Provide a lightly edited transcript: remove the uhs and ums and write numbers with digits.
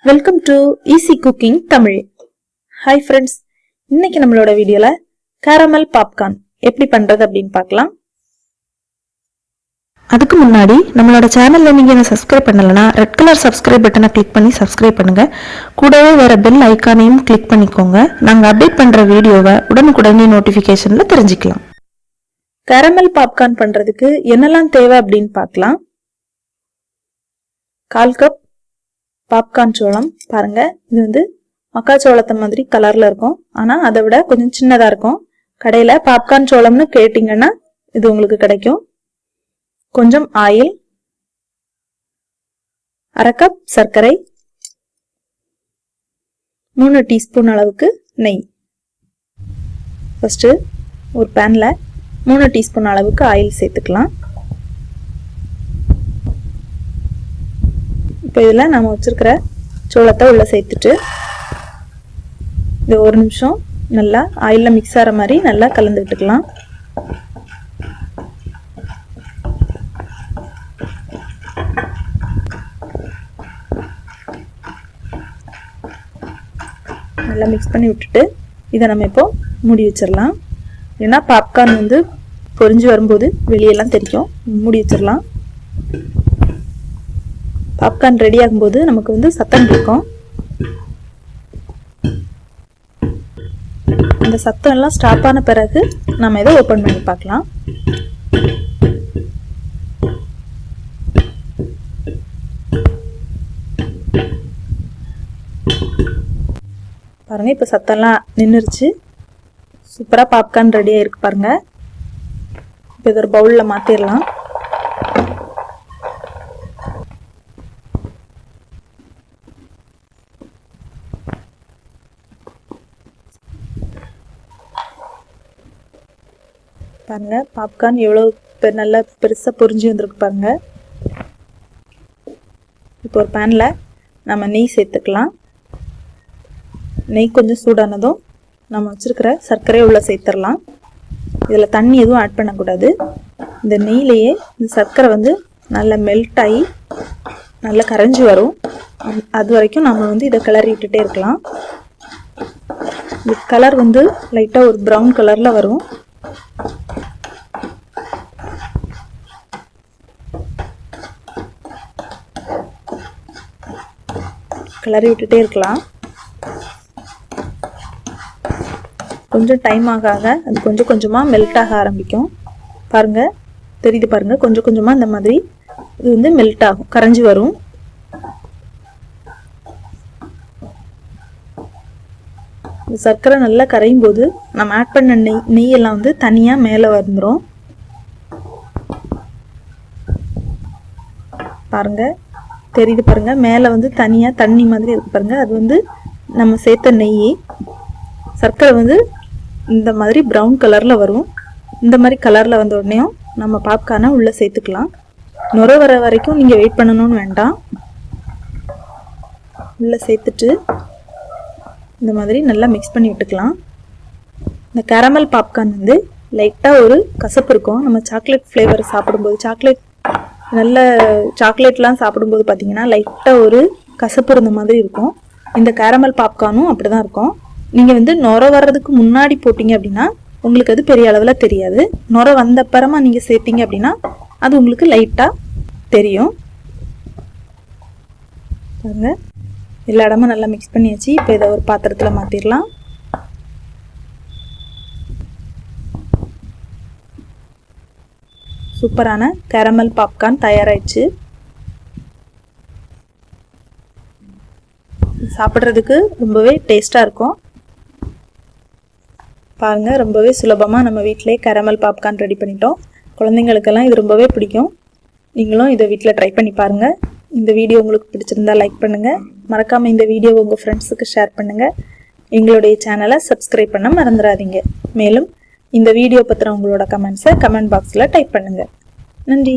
Welcome to easy cooking Tamil. Hi friends, இன்னைக்கு நம்மளோட வீடியோல கேரமல் பாப்கார்ன் எப்படி பண்றது அப்படின்னு பார்க்கலாம். அதுக்கு முன்னாடி நம்மளோட சேனல்ல நீங்க என்ன சப்ஸ்கிரைப் பண்ணலனா ரெட் கலர் சப்ஸ்கிரைப் பட்டனை கிளிக் பண்ணி சப்ஸ்கிரைப் பண்ணுங்க. கூடவே வர பெல் ஐகானையும் கிளிக் பண்ணிக்கோங்க. நாங்க அப்டேட் பண்ற வீடியோவை உடனுக்குடனே நோட்டிபிகேஷன்ல தெரிஞ்சுக்கலாம். கேரமல் பாப்கார்ன் பண்றதுக்கு என்னெல்லாம் தேவை அப்படின்னு பார்க்கலாம். 1/4 கப் பாப்கார்ன் சோளம். பாருங்க, இது மக்காச்சோளத்தை மாதிரி கலர்ல இருக்கும், ஆனா அதை விட கொஞ்சம் சின்னதா இருக்கும். கடையில பாப்கார்ன் சோளம்னு கேட்டீங்கன்னா இது உங்களுக்கு கிடைக்கும். கொஞ்சம் ஆயில், 1/2 கப் சர்க்கரை, 3 டீஸ்பூன் அளவுக்கு நெய். ஃபர்ஸ்ட் ஒரு பேன்ல 3 டீஸ்பூன் அளவுக்கு ஆயில் சேர்த்துக்கலாம். இப்போ இதில் நம்ம வச்சிருக்கிற சோளத்தை உள்ள சேர்த்துட்டு இது 1 நிமிஷம் நல்லா ஆயிலில் மிக்ஸ் ஆகிற மாதிரி நல்லா கலந்து விட்டுக்கலாம். நல்லா மிக்ஸ் பண்ணி விட்டுட்டு இதை நம்ம இப்போ மூடி வச்சிடலாம். ஏன்னா பாப்கார்ன் பொரிஞ்சு வரும்போது வெளியெல்லாம் தெரிக்கும். மூடி வச்சிடலாம். பாப்கார்ன் ரெடி ஆகும்போது நமக்கு சத்தம் கேட்கும். இந்த சத்தம் எல்லாம் ஸ்டாப் ஆன பிறகு நம்ம இதை ஓபன் பண்ணி பார்க்கலாம். பாருங்க, இப்போ சத்தம்லாம் நின்றுச்சு. சூப்பராக பாப்கார்ன் ரெடி ஆயிருக்கு பாருங்க. இப்போ இது ஒரு பவுலில் மாற்றிடலாம். பாருங்க, பாப்கார்ன் எவ்வளோ நல்லா பெருசாக பொரிஞ்சு வந்திருக்கு பாருங்க. இப்போ ஒரு பேனில் நம்ம நெய் சேர்த்துக்கலாம். நெய் கொஞ்சம் சூடானதும் நம்ம வச்சுருக்கிற சர்க்கரையை உள்ளே சேர்த்துடலாம். இதில் தண்ணி எதுவும் ஆட் பண்ணக்கூடாது. இந்த நெய்லேயே இந்த சர்க்கரை நல்லா மெல்ட் ஆகி நல்லா கரைஞ்சி வரும். அது வரைக்கும் நம்ம இதை கிளறி விட்டுட்டே இருக்கலாம். இந்த கலர் லைட்டாக ஒரு ப்ரௌன் கலரில் வரும். கிளறி விட்டுட்டே இருக்கலாம். கொஞ்சம் டைம் ஆக அது கொஞ்சம் கொஞ்சமாக மெல்ட் ஆக ஆரம்பிக்கும். பாருங்க, தெரியுது பாருங்க, கொஞ்சம் கொஞ்சமாக இந்த மாதிரி இது மெல்ட் ஆகும், கரைஞ்சி வரும். இந்த சர்க்கரை நல்லா கரையும் போது நம்ம ஆட் பண்ண நெய்யெல்லாம் தனியாக மேலே வந்துடும். பாருங்க, தெரியுது பாருங்க, மேலே தனியாக தண்ணி மாதிரி இருக்கு பாருங்க. அது நம்ம சேர்த்த நெய். சர்க்கரை இந்த மாதிரி ப்ரௌன் கலரில் வரும். இந்த மாதிரி கலரில் வந்த உடனேயும் நம்ம பாப்கார்னை உள்ளே சேர்த்துக்கலாம். நுர வர வரைக்கும் நீங்கள் வெயிட் பண்ணணும்னு வேண்டாம். உள்ளே சேர்த்துட்டு இந்த மாதிரி நல்லா மிக்ஸ் பண்ணி விட்டுக்கலாம். இந்த கேரமல் பாப்கார்ன் லைட்டாக ஒரு கசப்பு இருக்கும். நம்ம சாக்லேட் ஃப்ளேவர் சாப்பிடும்போது நல்ல சாக்லேட்லாம் சாப்பிடும்போது பார்த்தீங்கன்னா லைட்டாக ஒரு கசப்பு இருந்த மாதிரி இருக்கும். இந்த கேரமல் பாப்கார்னும் அப்படி தான் இருக்கும். நீங்கள் நுர வர்றதுக்கு முன்னாடி போட்டிங்க அப்படின்னா உங்களுக்கு அது பெரிய அளவில் தெரியாது. நுர வந்த அப்புறமா நீங்கள் சேர்த்திங்க அப்படின்னா அது உங்களுக்கு லைட்டாக தெரியும். பாருங்க, எல்லா இடமும் நல்லா மிக்ஸ் பண்ணியாச்சு. இப்போ இதை ஒரு பாத்திரத்தில் மாற்றிடலாம். சூப்பரான கேரமல் பாப்கார்ன் தயாராகிடுச்சு. சாப்பிட்றதுக்கு ரொம்பவே டேஸ்ட்டாக இருக்கும். பாருங்கள், ரொம்பவே சுலபமாக நம்ம வீட்டிலே கேரமல் பாப்கார்ன் ரெடி பண்ணிட்டோம். குழந்தைங்களுக்கெல்லாம் இது ரொம்பவே பிடிக்கும். நீங்களும் இதை வீட்டில் ட்ரை பண்ணி பாருங்கள். இந்த வீடியோ உங்களுக்கு பிடிச்சிருந்தா லைக் பண்ணுங்கள். மறக்காமல் இந்த வீடியோவை உங்கள் ஃப்ரெண்ட்ஸுக்கு ஷேர் பண்ணுங்கள். எங்களுடைய சேனலை சப்ஸ்கிரைப் பண்ண மறந்துடாதீங்க. மேலும் இந்த வீடியோ பற்றின உங்களோட கமெண்ட்ஸை கமெண்ட் பாக்ஸில் டைப் பண்ணுங்கள். நன்றி.